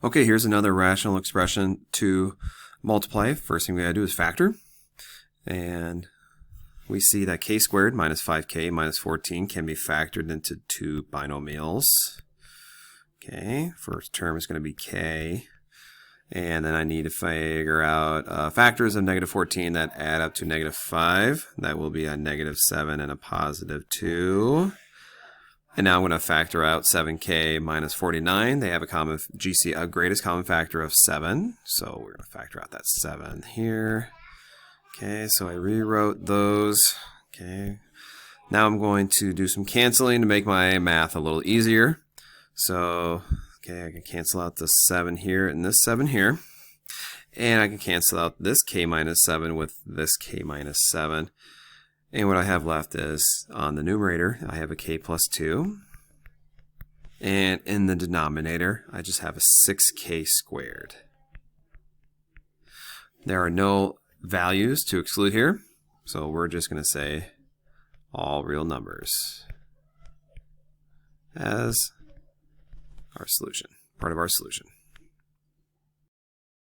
Okay, here's another rational expression to multiply. First thing we gotta do is factor. And we see that k squared minus 5k minus 14 can be factored into two binomials. Okay, first term is going to be k. And then I need to figure out factors of negative 14 that add up to negative 5. That will be a negative 7 and a positive 2. And now I'm going to factor out 7k minus 49. They have a greatest common factor of 7. So we're going to factor out that 7 here. Okay, so I rewrote those. Okay, now I'm going to do some canceling to make my math a little easier. So, okay, I can cancel out the 7 here and this 7 here. And I can cancel out this k minus 7 with this k minus 7. And what I have left is, on the numerator, I have a k plus 2. And in the denominator, I just have a 6k squared. There are no values to exclude here, so we're just going to say all real numbers as our solution, part of our solution.